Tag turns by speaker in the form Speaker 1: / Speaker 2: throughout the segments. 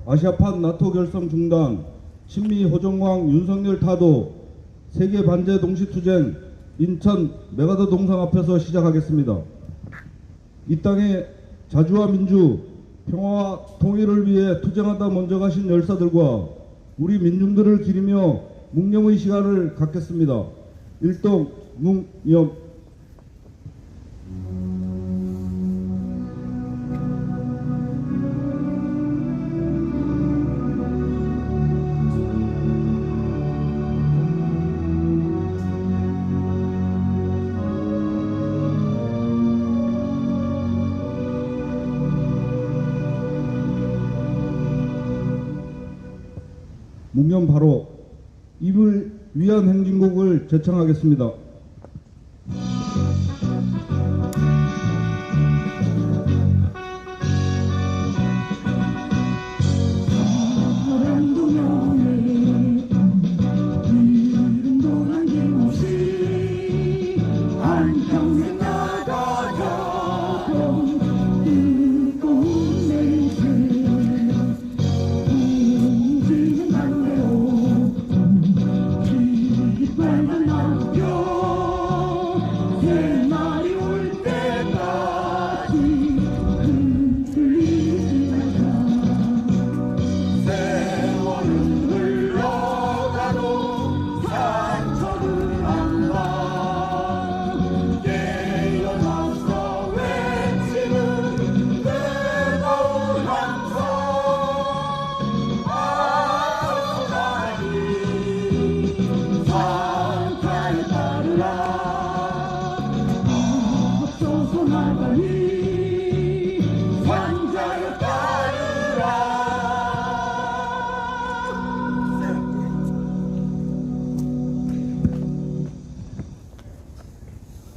Speaker 1: 아시아판 나토 결성 중단, 친미 호정광 윤석열 타도, 세계 반제 동시투쟁 인천 메가더 동상 앞에서 시작하겠습니다. 이 땅의 자주와 민주, 평화와 통일을 위해 투쟁하다 먼저 가신 열사들과 우리 민중들을 기리며 묵념의 시간을 갖겠습니다. 일동 묵념. 묵념 바로 입을 위한 행진곡을 제청하겠습니다.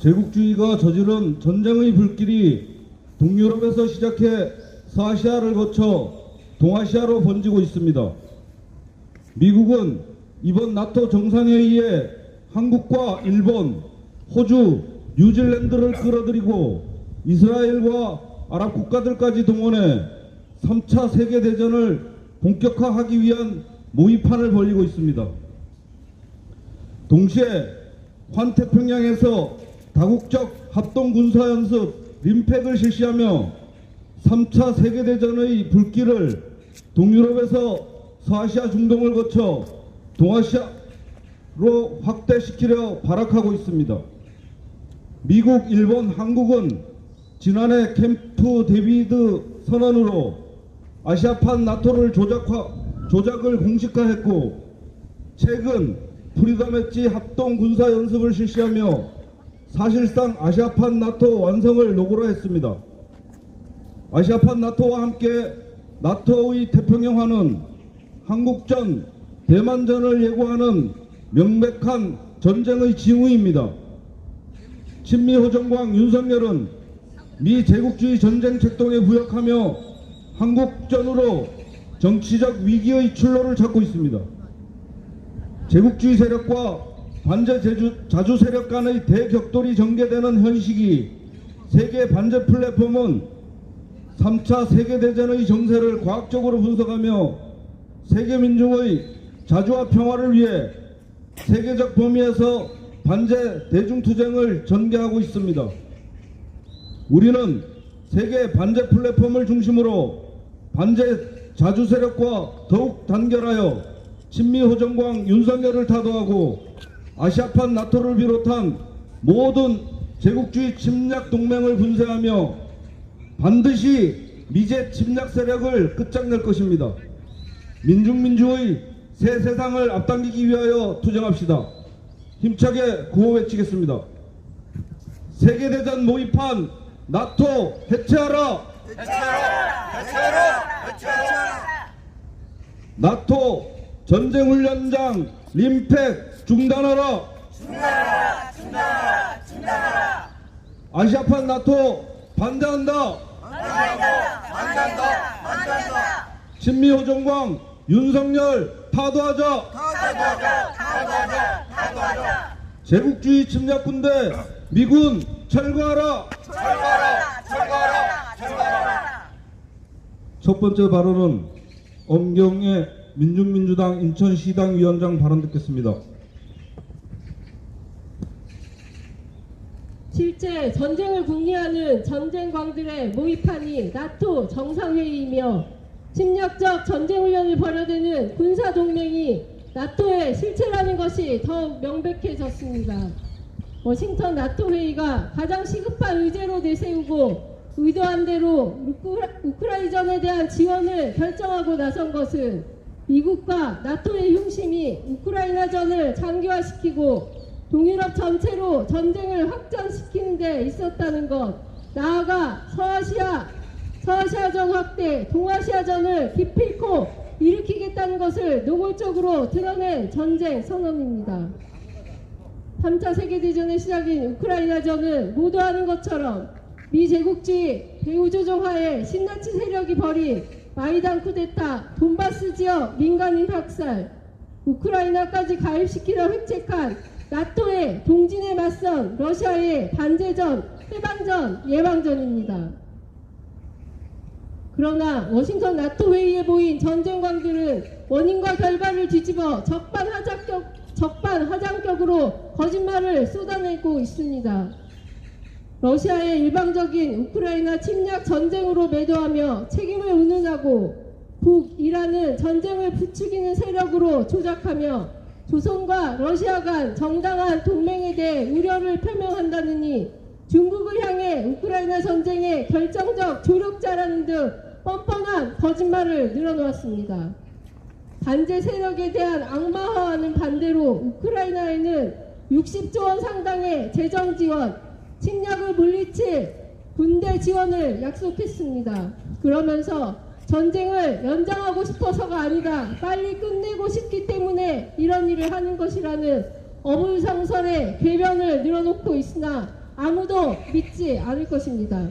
Speaker 1: 제국주의가 저지른 전쟁의 불길이 동유럽에서 시작해 서아시아를 거쳐 동아시아로 번지고 있습니다. 미국은 이번 나토 정상회의에 한국과 일본, 호주, 뉴질랜드를 끌어들이고 이스라엘과 아랍 국가들까지 동원해 3차 세계대전을 본격화하기 위한 모의판을 벌이고 있습니다. 동시에 환태평양에서 다국적 합동군사연습 림팩을 실시하며 3차 세계대전의 불길을 동유럽에서 서아시아 중동을 거쳐 동아시아로 확대시키려 발악하고 있습니다. 미국, 일본, 한국은 지난해 캠프 데비드 선언으로 아시아판 나토를 조작을 공식화했고 최근 프리덤 엣지 합동 군사 연습을 실시하며 사실상 아시아판 나토 완성을 노고라 했습니다. 아시아판 나토와 함께 나토의 태평양화는 한국전, 대만전을 예고하는 명백한 전쟁의 징후입니다. 친미 호정광 윤석열은 미 제국주의 전쟁 책동에 부역하며 한국전으로 정치적 위기의 출로를 찾고 있습니다. 제국주의 세력과 반제 자주 세력 간의 대격돌이 전개되는 현 시기 세계 반제 플랫폼은 3차 세계대전의 정세를 과학적으로 분석하며 세계 민중의 자주와 평화를 위해 세계적 범위에서 반제 대중투쟁을 전개하고 있습니다. 우리는 세계 반제 플랫폼을 중심으로 반제 자주 세력과 더욱 단결하여 친미 호정광 윤석열을 타도하고 아시아판 나토를 비롯한 모든 제국주의 침략 동맹을 분쇄하며 반드시 미제 침략 세력을 끝장낼 것입니다. 민중민주의 새 세상을 앞당기기 위하여 투쟁합시다. 힘차게 구호 외치겠습니다. 세계대전 모의판 나토 해체하라!
Speaker 2: 해체하라! 해체하라! 해체하라!
Speaker 1: 나토 전쟁훈련장 림팩 중단하라!
Speaker 2: 중단하라! 중단하라! 중단하라!
Speaker 1: 아시아판 나토 반대한다!
Speaker 2: 반대한다! 반대한다! 반대한다!
Speaker 1: 친미 호정광 윤석열 타도하자!
Speaker 2: 타도하자! 타도하자! 타도하자!
Speaker 1: 제국주의 침략군대 미군 철거하라!
Speaker 2: 철거하라! 철거하라! 철거하라!
Speaker 1: 첫 번째 발언은 엄경애 민중민주당 인천시당 위원장 발언 듣겠습니다.
Speaker 3: 실제 전쟁을 궁리하는 전쟁광들의 모의판이 나토 정상회의이며 침략적 전쟁훈련을 벌여대는 군사동맹이 나토의 실체라는 것이 더욱 명백해졌습니다. 워싱턴 나토 회의가 가장 시급한 의제로 내세우고 의도한 대로 우크라이전에 대한 지원을 결정하고 나선 것은 미국과 나토의 흉심이 우크라이나전을 장기화시키고 동유럽 전체로 전쟁을 확전시키는 데 있었다는 것, 나아가 서아시아전 확대, 동아시아전을 기필코 일으키겠다는 것을 노골적으로 드러낸 전쟁 선언입니다. 3차 세계대전의 시작인 우크라이나전은 모두 아는 것처럼 미제국주의 배후조종하에 신나치 세력이 벌인 마이단 쿠데타, 돈바스 지역 민간인 학살, 우크라이나까지 가입시키려 획책한 나토의 동진에 맞선 러시아의 반제전, 해방전, 예방전입니다. 그러나 워싱턴 나토 회의에 모인 전쟁광들은 원인과 결과를 뒤집어 적반하장격으로 거짓말을 쏟아내고 있습니다. 러시아의 일방적인 우크라이나 침략 전쟁으로 매도하며 책임을 운운하고 북이라는 전쟁을 부추기는 세력으로 조작하며 조선과 러시아 간 정당한 동맹에 대해 우려를 표명한다느니 중국을 향해 우크라이나 전쟁의 결정적 조력자라는 등 뻔뻔한 거짓말을 늘어놓았습니다. 반제 세력에 대한 악마화와는 반대로 우크라이나에는 60조 원 상당의 재정 지원, 침략을 물리칠 군대 지원을 약속했습니다. 그러면서 전쟁을 연장하고 싶어서가 아니라 빨리 끝내고 싶기 때문에 이런 일을 하는 것이라는 어불성설의 궤변을 늘어놓고 있으나 아무도 믿지 않을 것입니다.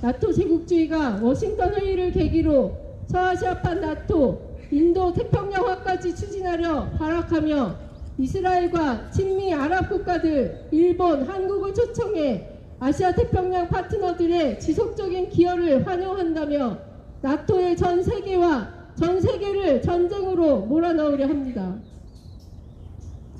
Speaker 3: 나토 제국주의가 워싱턴 회의를 계기로 서아시아판 나토, 인도 태평양화까지 추진하려 발악하며 이스라엘과 친미 아랍 국가들, 일본, 한국을 초청해 아시아 태평양 파트너들의 지속적인 기여를 환영한다며 나토의 전 세계를 전쟁으로 몰아넣으려 합니다.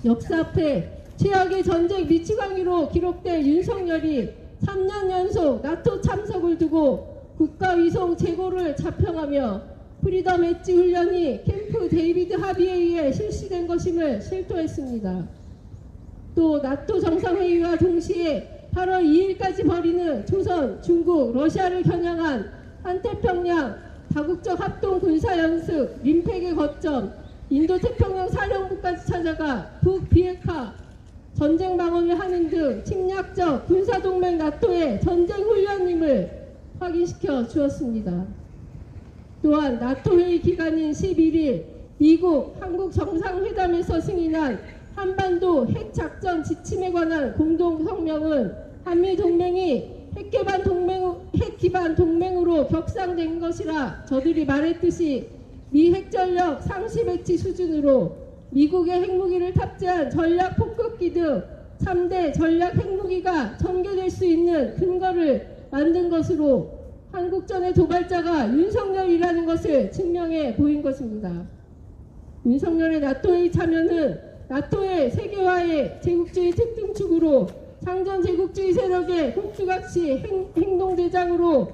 Speaker 3: 역사 앞에 최악의 전쟁 미치광이로 기록된 윤석열이 3년 연속 나토 참석을 두고 국가위성 재고를 자평하며 프리덤 엣지 훈련이 캠프 데이비드 하비에 의해 실시된 것임을 실토했습니다. 또 나토 정상회의와 동시에 8월 2일까지 벌이는 조선, 중국, 러시아를 겨냥한 한태평양 다국적 합동 군사연습, 림팩의 거점, 인도태평양 사령부까지 찾아가 북비핵화, 전쟁 방어를 하는 등 침략적 군사동맹 나토의 전쟁훈련임을 확인시켜 주었습니다. 또한 나토 회의 기간인 11일 미국, 한국 정상회담에서 승인한 한반도 핵작전 지침에 관한 공동성명은 한미동맹이 핵 기반 동맹으로 격상된 것이라 저들이 말했듯이 미 핵전력 상시 배치 수준으로 미국의 핵무기를 탑재한 전략 폭격기 등 3대 전략 핵무기가 전개될 수 있는 근거를 만든 것으로 한국전의 도발자가 윤석열이라는 것을 증명해 보인 것입니다. 윤석열의 나토의 참여는 나토의 세계화의 제국주의 특등축으로 상전 제국주의 세력의 국주각시 행동대장으로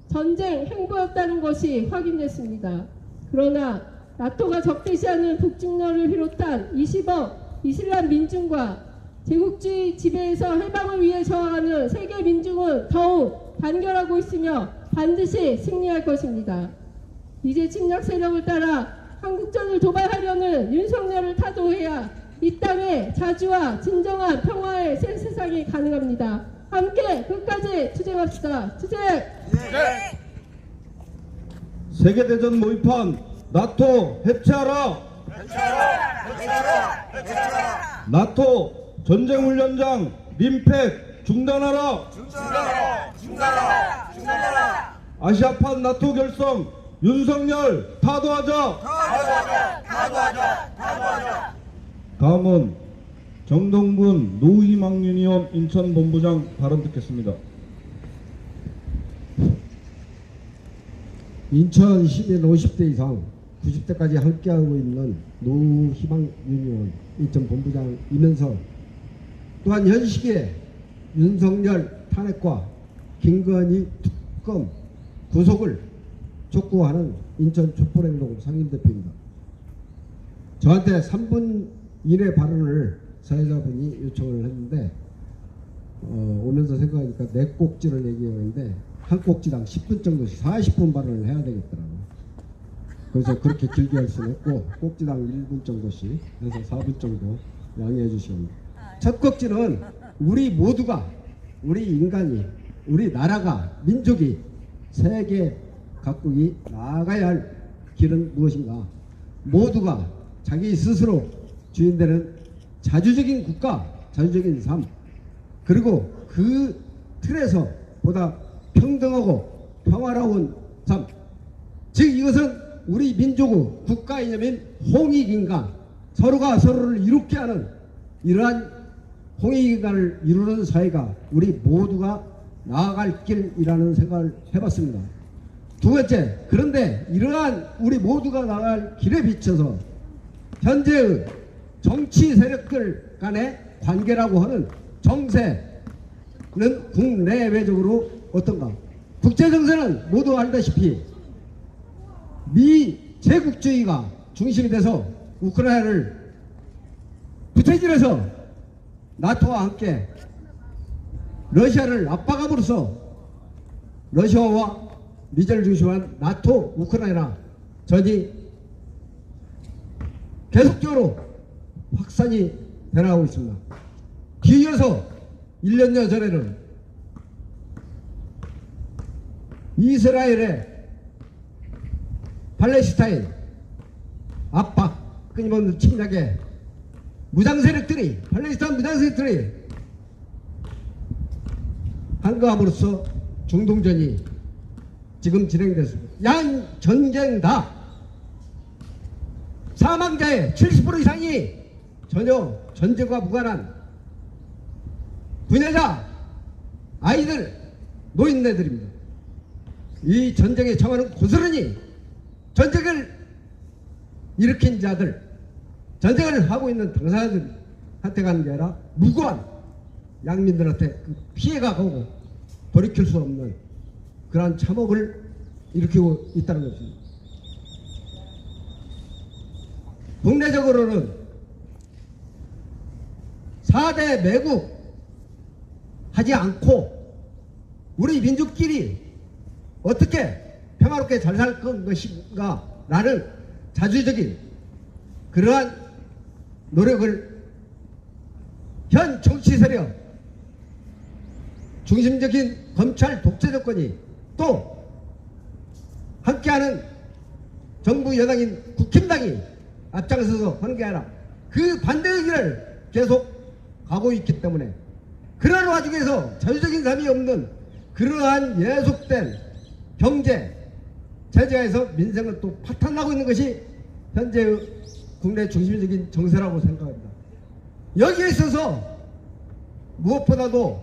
Speaker 3: 전쟁 행보였다는 것이 확인됐습니다. 그러나 나토가 적대시하는 북중러를 비롯한 20억 이슬람 민중과 제국주의 지배에서 해방을 위해 저항하는 세계 민중은 더욱 단결하고 있으며 반드시 승리할 것입니다. 이제 침략 세력을 따라 한국전을 도발하려는 윤석열을 타도해야 이 땅에 자주와 진정한 평화의 새 세상이 가능합니다. 함께 끝까지 투쟁합시다. 투쟁!
Speaker 2: 네.
Speaker 1: 세계대전 모의판 나토 해체하라!
Speaker 2: 해체하라!
Speaker 1: 나토 전쟁훈련장 림팩 중단하라!
Speaker 2: 중단하라!
Speaker 1: 아시아판 나토 결성 윤석열 타도하자!
Speaker 2: 타도하자!
Speaker 1: 다음은 정동근 노희망유니원 인천본부장 발언 듣겠습니다.
Speaker 4: 인천 시민 50대 이상 90대까지 함께하고 있는 노희망유니온 인천 본부장이면서 또한 현 시기에 윤석열 탄핵과 김건희 특검 구속을 촉구하는 인천 촛불행동 상임대표입니다. 저한테 3분 이내 발언을 사회자분이 요청을 했는데 오면서 생각하니까 4꼭지를 얘기했는데 한 꼭지당 10분 정도씩 40분 발언을 해야 되겠더라고요. 그래서 그렇게 길게 할 수는 없고 꼭지당 1분 정도씩 해서 4분 정도 양해해 주시면. 첫 꼭지는 우리 모두가, 우리 인간이, 우리 나라가, 민족이 세계 각국이 나아가야 할 길은 무엇인가. 모두가 자기 스스로 주인되는 자주적인 국가, 자주적인 삶, 그리고 그 틀에서 보다 평등하고 평화로운 삶, 즉 이것은 우리 민족의 국가 이념인 홍익인간, 서로가 서로를 이롭게 하는 이러한 홍익인간을 이루는 사회가 우리 모두가 나아갈 길이라는 생각을 해봤습니다. 두 번째, 그런데 이러한 우리 모두가 나아갈 길에 비춰서 현재의 정치 세력들 간의 관계라고 하는 정세는 국내외적으로 어떤가? 국제 정세는 모두 알다시피 미 제국주의가 중심이 돼서 우크라이나를 부채질해서 나토와 함께 러시아를 압박함으로써 러시아와 미제를 중심한 나토 우크라이나 전이 계속적으로 확산이 되어가고 있습니다. 뒤이어서 1년여 전에는 이스라엘의 팔레스타인 압박, 끊임없는 침략에 무장세력들이, 팔레스타인 무장세력들이 한거함으로써 중동전이 지금 진행됐습니다. 양 전쟁 다 사망자의 70% 이상이 전혀 전쟁과 무관한 부녀자, 아이들, 노인네들입니다. 이 전쟁의 청하는 고스란히 전쟁을 일으킨 자들, 전쟁을 하고 있는 당사자들한테 가는 게 아니라 무고한 양민들한테 그 피해가 가고 돌이킬 수 없는 그러한 참혹을 일으키고 있다는 것입니다. 국내적으로는 4대 매국 하지 않고 우리 민족끼리 어떻게 평화롭게 잘 살 것인가 라는 자주적인 그러한 노력을 현 정치 세력, 중심적인 검찰 독재 정권이 또 함께하는 정부 여당인 국힘당이 앞장서서 하는 게 아니라 그 반대의 길을 계속 가고 있기 때문에 그러한 와중에서 자주적인 삶이 없는 그러한 예속된 경제 제재에서 민생은 또 파탄나고 있는 것이 현재의 국내 중심적인 정세라고 생각합니다. 여기에 있어서 무엇보다도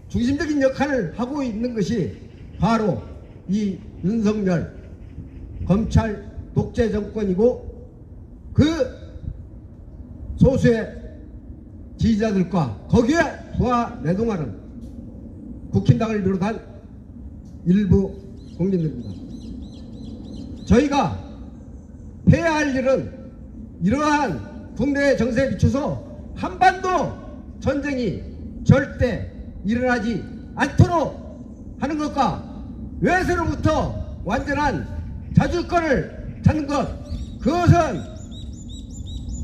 Speaker 4: 중심적인 역할을 하고 있는 것이 바로 이 윤석열 검찰 독재 정권이고 그 소수의 지지자들과 거기에 부하 내동하는 국힘당을 비롯한 일부 국민들입니다. 저희가 해야 할 일은 이러한 국내 정세에 비춰서 한반도 전쟁이 절대 일어나지 않도록 하는 것과 외세로부터 완전한 자주권을 찾는 것, 그것은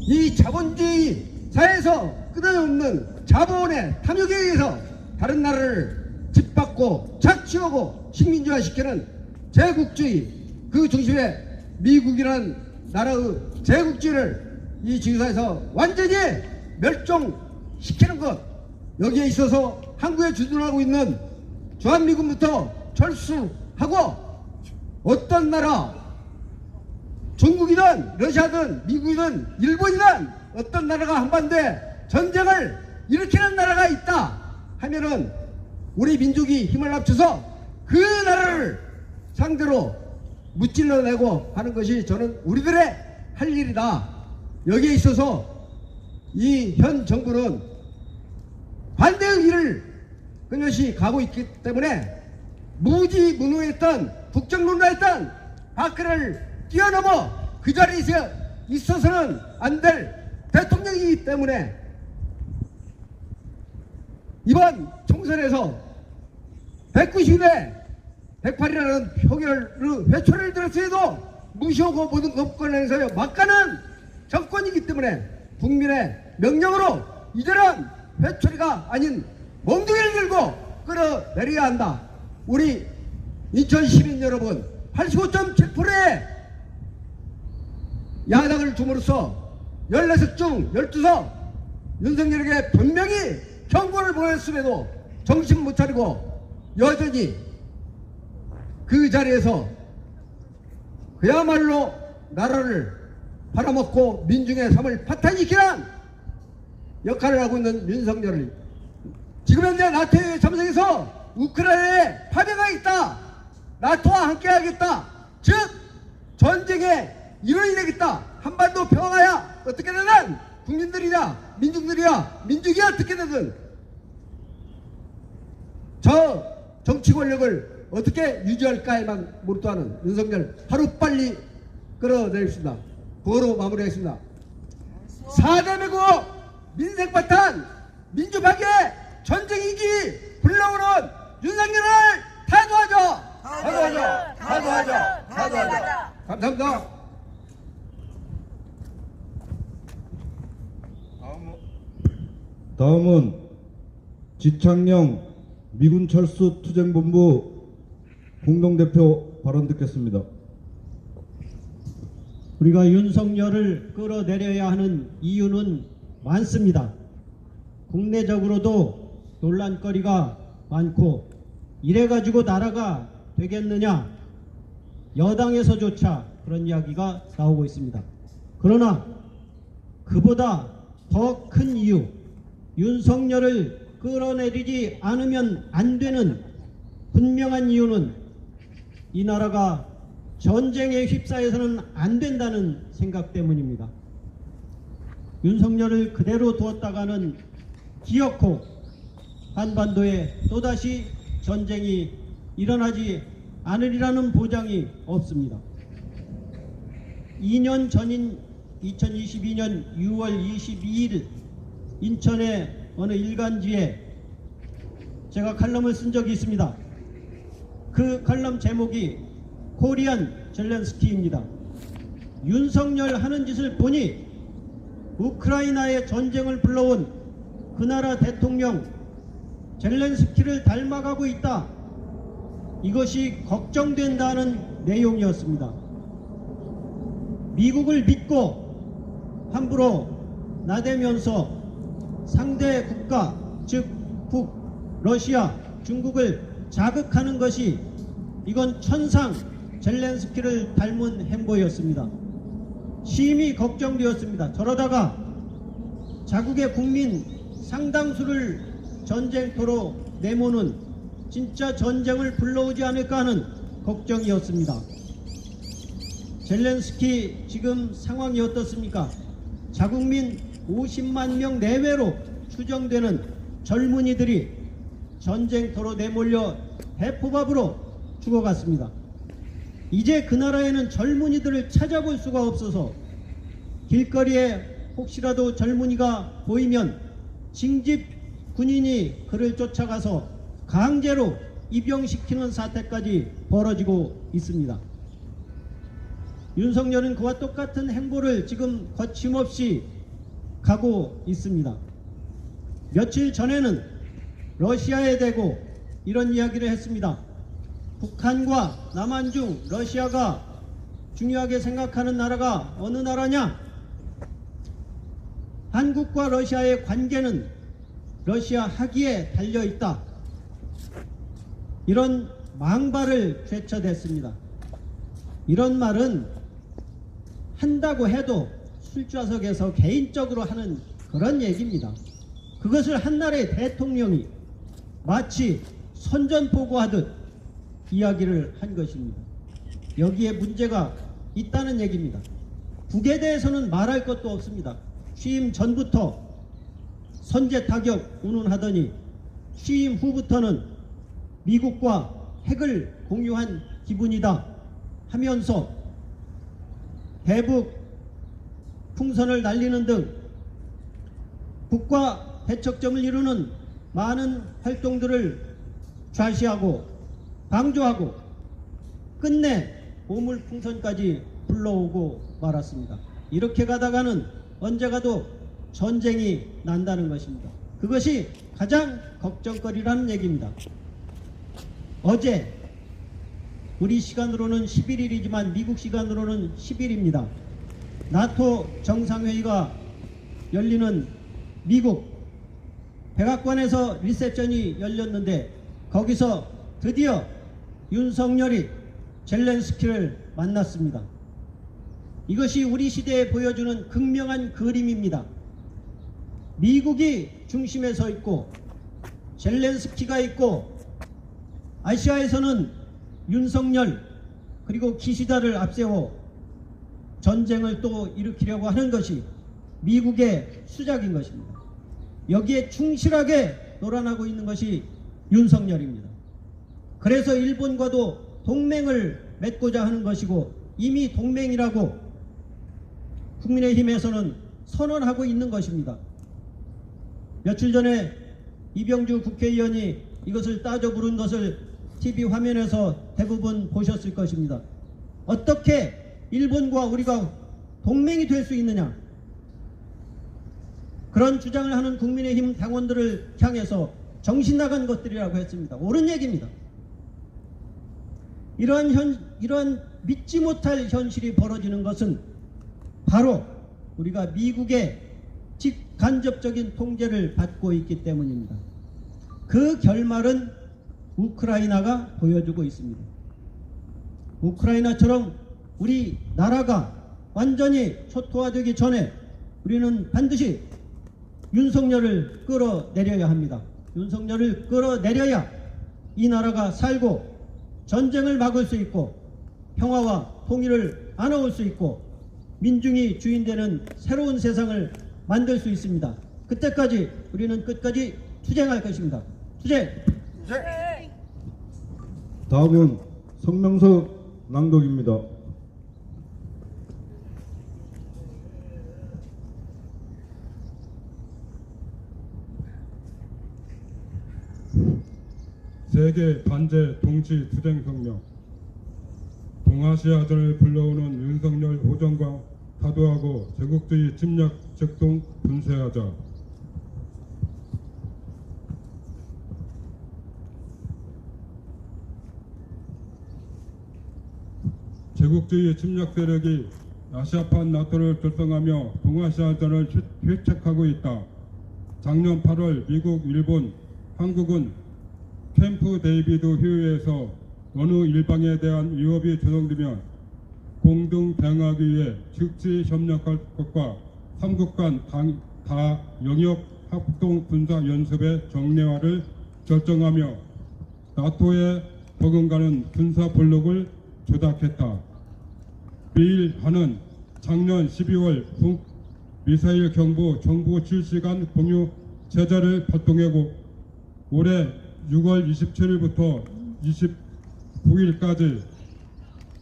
Speaker 4: 이 자본주의 사회에서 끊임없는 자본의 탐욕에 의해서 다른 나라를 짓밟고 착취하고 식민지화시키는 제국주의, 그 중심에 미국이라는 나라의 제국주의를 이 지구사에서 완전히 멸종시키는 것, 여기에 있어서 한국에 주둔하고 있는 주한미군부터 철수하고 어떤 나라, 중국이든 러시아든 미국이든 일본이든 어떤 나라가 한반도에 전쟁을 일으키는 나라가 있다 하면은 우리 민족이 힘을 합쳐서 그 나라를 상대로 무찔러내고 하는 것이 저는 우리들의 할 일이다. 여기에 있어서 이 현 정부는 반대의 길을 끊임없이 가고 있기 때문에 무지무능했던 국정농단했던 박근혜를 뛰어넘어 그 자리에 있어서는 안 될 대통령이기 때문에 이번 총선에서 190대 108이라는 표결의 회초리를 들었어도 무시하고 모든 법권에서 막가는 정권이기 때문에 국민의 명령으로 이제는 회초리가 아닌 몽둥이를 들고 끌어내려야 한다. 우리 인천 시민 여러분 85.7%의 야당을 줌으로써 14석 중 12석 윤석열에게 분명히 경고를 보냈음에도 정신 못 차리고 여전히 그 자리에서 그야말로 나라를 팔아먹고 민중의 삶을 파탄시키는 역할을 하고 있는 윤석열을 지금 현재 나토에 참석해서 우크라이나에 파병가 있다. 나토와 함께하겠다. 즉 전쟁의 일원이 되겠다. 한반도 평화야 어떻게 되든 국민들이냐 민중들이야 민족이 어떻게 되든 저 정치 권력을 어떻게 유지할까에만 몰두하는 윤석열 하루빨리 끌어내립시다. 그거로 마무리하겠습니다. 4대 매국 민생바탄 민주파괴 전쟁이기 불러오는 윤석열을 타도하죠. 감사합니다.
Speaker 1: 다음은 지창영 미군 철수 투쟁본부 공동대표 발언 듣겠습니다.
Speaker 5: 우리가 윤석열을 끌어내려야 하는 이유는 많습니다. 국내적으로도 논란거리가 많고 이래가지고 나라가 되겠느냐, 여당에서조차 그런 이야기가 나오고 있습니다. 그러나 그보다 더 큰 이유, 윤석열을 끌어내리지 않으면 안 되는 분명한 이유는 이 나라가 전쟁에 휩싸여서는 안 된다는 생각 때문입니다. 윤석열을 그대로 두었다가는 기어코 한반도에 또다시 전쟁이 일어나지 않으리라는 보장이 없습니다. 2년 전인 2022년 6월 22일 인천의 어느 일간지에 제가 칼럼을 쓴 적이 있습니다. 그 칼럼 제목이 코리안 젤렌스키입니다. 윤석열 하는 짓을 보니 우크라이나의 전쟁을 불러온 그 나라 대통령 젤렌스키를 닮아가고 있다. 이것이 걱정된다는 내용이었습니다. 미국을 믿고 함부로 나대면서 상대 국가, 즉 러시아, 중국을 자극하는 것이 이건 천상 젤렌스키를 닮은 행보였습니다. 심히 걱정되었습니다. 저러다가 자국의 국민 상당수를 전쟁터로 내모는 진짜 전쟁을 불러오지 않을까 하는 걱정이었습니다. 젤렌스키 지금 상황이 어떻습니까? 자국민 50만 명 내외로 추정되는 젊은이들이 전쟁터로 내몰려 대포밥으로 죽어갔습니다. 이제 그 나라에는 젊은이들을 찾아볼 수가 없어서 길거리에 혹시라도 젊은이가 보이면 징집 군인이 그를 쫓아가서 강제로 입영시키는 사태까지 벌어지고 있습니다. 윤석열은 그와 똑같은 행보를 지금 거침없이 가고 있습니다. 며칠 전에는 러시아에 대고 이런 이야기를 했습니다. 북한과 남한 중 러시아가 중요하게 생각하는 나라가 어느 나라냐? 한국과 러시아의 관계는 러시아 하기에 달려있다. 이런 망발을 되쳐댔습니다. 이런 말은 한다고 해도 술좌석에서 개인적으로 하는 그런 얘기입니다. 그것을 한 나라의 대통령이 마치 선전포고하듯 이야기를 한 것입니다. 여기에 문제가 있다는 얘기입니다. 북에 대해서는 말할 것도 없습니다. 취임 전부터 선제 타격 운운하더니 취임 후부터는 미국과 핵을 공유한 기분이다 하면서 대북 풍선을 날리는 등 북과 대척점을 이루는 많은 활동들을 좌시하고 방조하고 끝내 보물풍선까지 불러오고 말았습니다. 이렇게 가다가는 언제 가도 전쟁이 난다는 것입니다. 그것이 가장 걱정거리라는 얘기입니다. 어제 우리 시간으로는 11일이지만 미국 시간으로는 10일입니다. 나토 정상회의가 열리는 미국 백악관에서 리셉션이 열렸는데 거기서 드디어 윤석열이 젤렌스키를 만났습니다. 이것이 우리 시대에 보여주는 극명한 그림입니다. 미국이 중심에 서 있고 젤렌스키가 있고 아시아에서는 윤석열 그리고 기시다를 앞세워 전쟁을 또 일으키려고 하는 것이 미국의 수작인 것입니다. 여기에 충실하게 놀아나고 있는 것이 윤석열입니다. 그래서 일본과도 동맹을 맺고자 하는 것이고 이미 동맹이라고 국민의힘에서는 선언하고 있는 것입니다. 며칠 전에 이병주 국회의원이 이것을 따져 부른 것을 TV 화면에서 대부분 보셨을 것입니다. 어떻게 일본과 우리가 동맹이 될 수 있느냐? 그런 주장을 하는 국민의힘 당원들을 향해서 정신 나간 것들이라고 했습니다. 옳은 얘기입니다. 이러한 믿지 못할 현실이 벌어지는 것은 바로 우리가 미국의 직간접적인 통제를 받고 있기 때문입니다. 그 결말은 우크라이나가 보여주고 있습니다. 우크라이나처럼 우리 나라가 완전히 초토화되기 전에 우리는 반드시 윤석열을 끌어내려야 합니다. 윤석열을 끌어내려야 이 나라가 살고 전쟁을 막을 수 있고 평화와 통일을 안아올 수 있고 민중이 주인되는 새로운 세상을 만들 수 있습니다. 그때까지 우리는 끝까지 투쟁할 것입니다. 투쟁!
Speaker 1: 다음은 성명서 낭독입니다.
Speaker 6: 세계 반제 동시 투쟁 성명. 동아시아전을 불러오는 윤석열 호정광 타도하고 제국주의 침략 적동 분쇄하자. 제국주의 침략 세력이 아시아판 나토를 결성하며 동아시아전을 회책하고 있다. 작년 8월 미국, 일본, 한국은 캠프 데이비드 휴에서 어느 일방에 대한 위협이 조성되면 공동 대응하기 위해 즉시 협력할 것과 3국 간 다 영역 합동 군사 연습의 정례화를 결정하며 나토에 버금가는 군사 볼록을 조작했다. 미일한은 작년 12월 북 미사일 경보 정보 실시간 공유 체제를 발동하고 올해 6월 27일부터 29일까지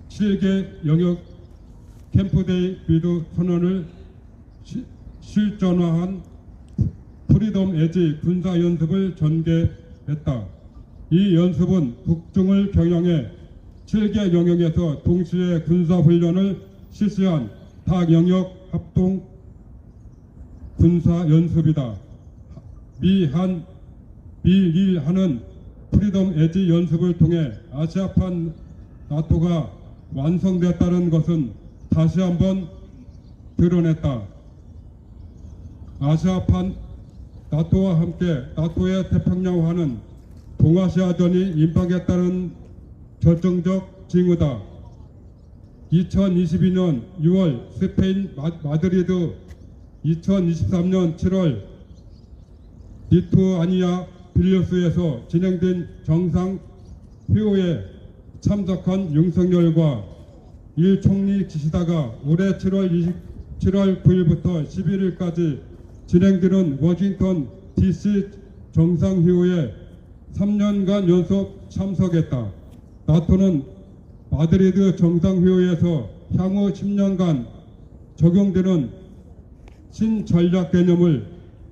Speaker 6: 7개 영역 캠프 데이비드 선언을 실전화한 프리덤 에지 군사 연습을 전개했다. 이 연습은 북중을 겨냥해 7개 영역에서 동시에 군사 훈련을 실시한 다영역 합동 군사 연습이다. 미일한은 프리덤 에지 연습을 통해 아시아판 나토가 완성됐다는 것은 다시 한번 드러냈다. 아시아판 나토와 함께 나토의 태평양화는 동아시아전이 임박했다는 결정적 징후다. 2022년 6월 스페인 마드리드, 2023년 7월 리투아니아 빌뉴스에서 진행된 정상회의에 참석한 윤석열과 일 총리 지시다가 올해 7월 9일부터 11일까지 진행되는 워싱턴 DC 정상회의에 3년간 연속 참석했다. 나토는 마드리드 정상회의에서 향후 10년간 적용되는 신전략 개념을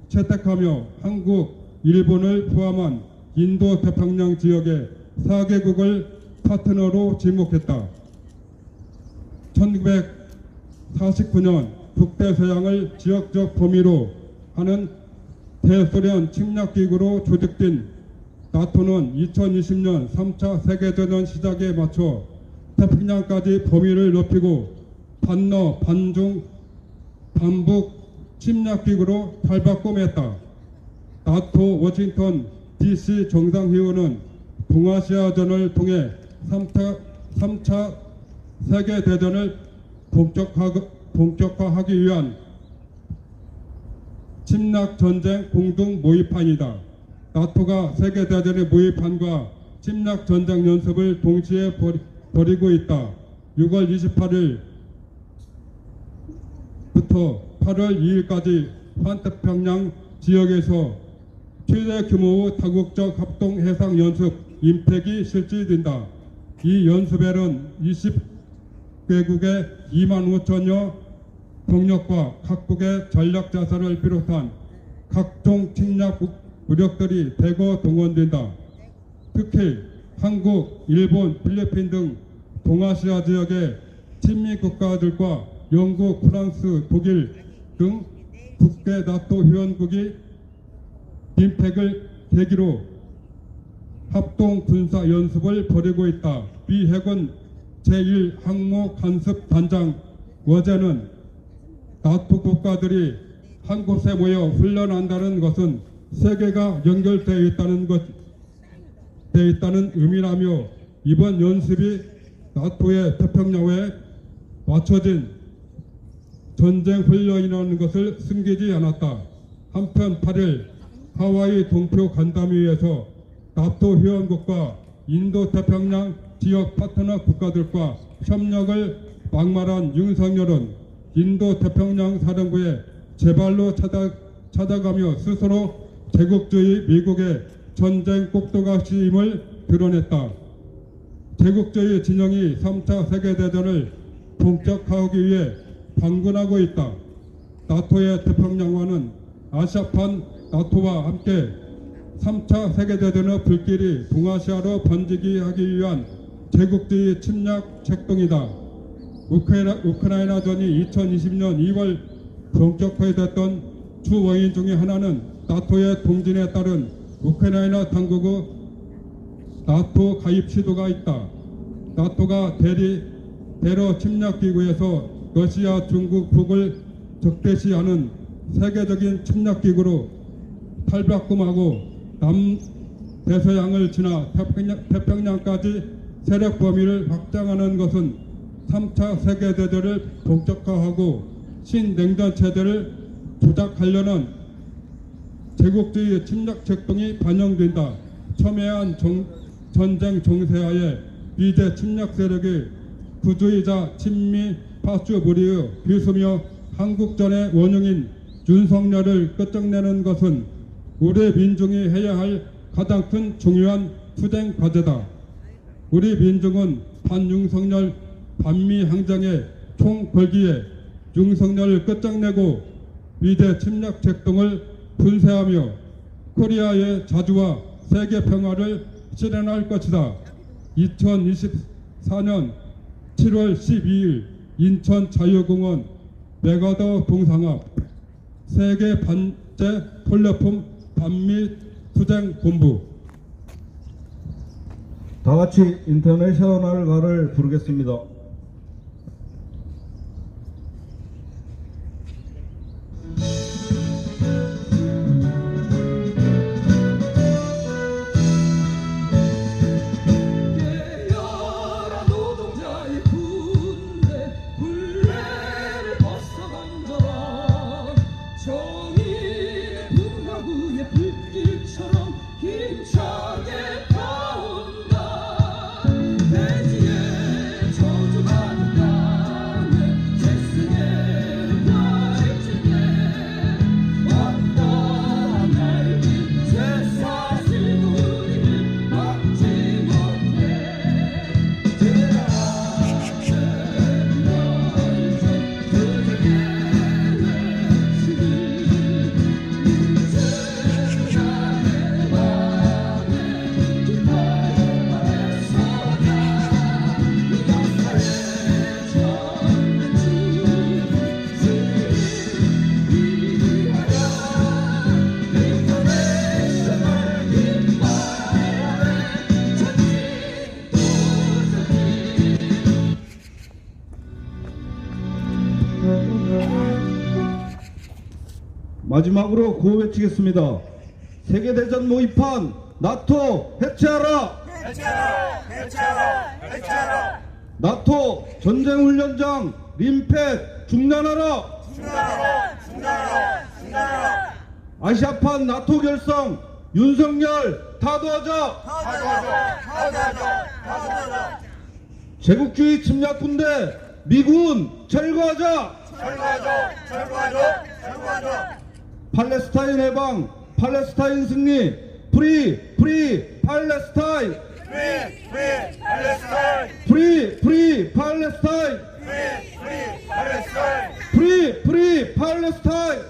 Speaker 6: 채택하며 한국, 일본을 포함한 인도 태평양 지역의 4개국을 파트너로 지목했다. 1949년 북대서양을 지역적 범위로 하는 대소련 침략기구로 조직된 나토는 2020년 3차 세계대전 시작에 맞춰 태평양까지 범위를 넓히고 반러, 반중, 반북 침략기구로 탈바꿈했다. 나토 워싱턴 DC 정상회의는 동아시아전을 통해 3차 세계대전을 본격화하기 위한 침략전쟁 공동 모의판이다. 나토가 세계대전의 모의판과 침략전쟁 연습을 동시에 벌이고 있다. 6월 28일부터 8월 2일까지 환태평양 지역에서 최대 규모의 다국적 합동 해상 연습 임팩이 실시된다. 이 연습에는 20개국의 2만 5천여 병력과 각국의 전략 자산을 비롯한 각종 침략 무력들이 대거 동원된다. 특히 한국, 일본, 필리핀 등 동아시아 지역의 친미 국가들과 영국, 프랑스, 독일 등 국제 나토 회원국이 임팩을 계기로 합동 군사 연습을 벌이고 있다. 미 해군 제1항모 간섭 단장 어제는 나토 국가들이 한 곳에 모여 훈련한다는 것은 세계가 연결되어 있다는 의미라며 이번 연습이 나토의 태평양에 맞춰진 전쟁 훈련이라는 것을 숨기지 않았다. 한편 8일 하와이 동표 간담회에서 나토 회원국과 인도 태평양 지역 파트너 국가들과 협력을 막말한 윤석열은 인도 태평양 사령부에 제발로 찾아가며 스스로 제국주의 미국의 전쟁 꼭두각시임을 드러냈다. 제국주의 진영이 3차 세계대전을 본격화하기 위해 방문하고 있다. 나토의 태평양화는 아시아판 나토와 함께 3차 세계대전의 불길이 동아시아로 번지게 하기 위한 제국주의 침략 책동이다. 우크라이나전이 2020년 2월 본격화됐던 주 원인 중에 하나는 나토의 동진에 따른 우크라이나 당국의 나토 가입 시도가 있다. 나토가 대러 침략기구에서 러시아, 중국, 북을 적대시하는 세계적인 침략기구로 탈바꿈하고 남대서양을 지나 태평양까지 세력 범위를 확장하는 것은 3차 세계대전을 본격화하고 신냉전 체제를 조작하려는 제국주의 침략 책동이 반영된다. 첨예한 전쟁 정세하에 비대 침략 세력이 구주의자 친미 파쇼 무리의 비수며 한국전의 원흉인 윤석열을 끝장내는 것은 우리 민중이 해야 할 가장 큰 중요한 투쟁 과제다. 우리 민중은 반윤석열 반미 항쟁의 총 걸기에 윤석열을 끝장내고 비대 침략 책동을 분쇄하며 코리아의 자주와 세계 평화를 실현할 것이다. 2024년 7월 12일 인천 자유공원 메가더 동상 앞 세계 반제 플랫폼 반미 투쟁 본부.
Speaker 1: 다 같이 인터내셔널 가를 부르겠습니다.
Speaker 7: 깨어라 노동자의 군대 굴레를 벗어간다. 정의의 분화구의 불길처럼 힘차게 타온다. 대지의 저주
Speaker 1: 마지막으로 구호 외치겠습니다. 세계대전 모의판 나토 해체하라!
Speaker 2: 해체하라! 해체하라! 해체하라!
Speaker 1: 나토 전쟁훈련장 림펫 중단하라!
Speaker 2: 중단하라! 중단하라! 중단하라!
Speaker 1: 아시아판 나토 결성 윤석열 타도하자!
Speaker 2: 타도하자! 타도하자! 타도하자!
Speaker 1: 제국주의 침략 군대 미군 철거하자!
Speaker 2: 철거하자! 철거하자! 철거하자!
Speaker 1: 팔레스타인 해방 팔레스타인 승리 프리 팔레스타인
Speaker 2: 프리 팔레스타인!
Speaker 1: 프리 팔레스타인
Speaker 2: 프리 팔레스타인!
Speaker 1: 프리 팔레스타인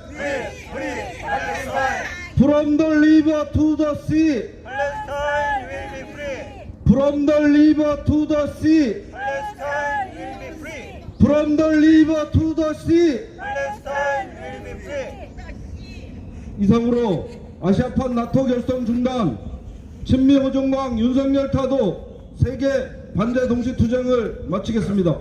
Speaker 2: 프리 팔레스타인!
Speaker 1: From the river to the sea
Speaker 2: Palestine will be free!
Speaker 1: From the river to the sea
Speaker 2: Palestine will be free!
Speaker 1: From the river to the sea
Speaker 2: Palestine will be free!
Speaker 1: 이상으로 아시아판 나토 결성 중단 친미 호종광 윤석열 타도 세계 반대 동시 투쟁을 마치겠습니다.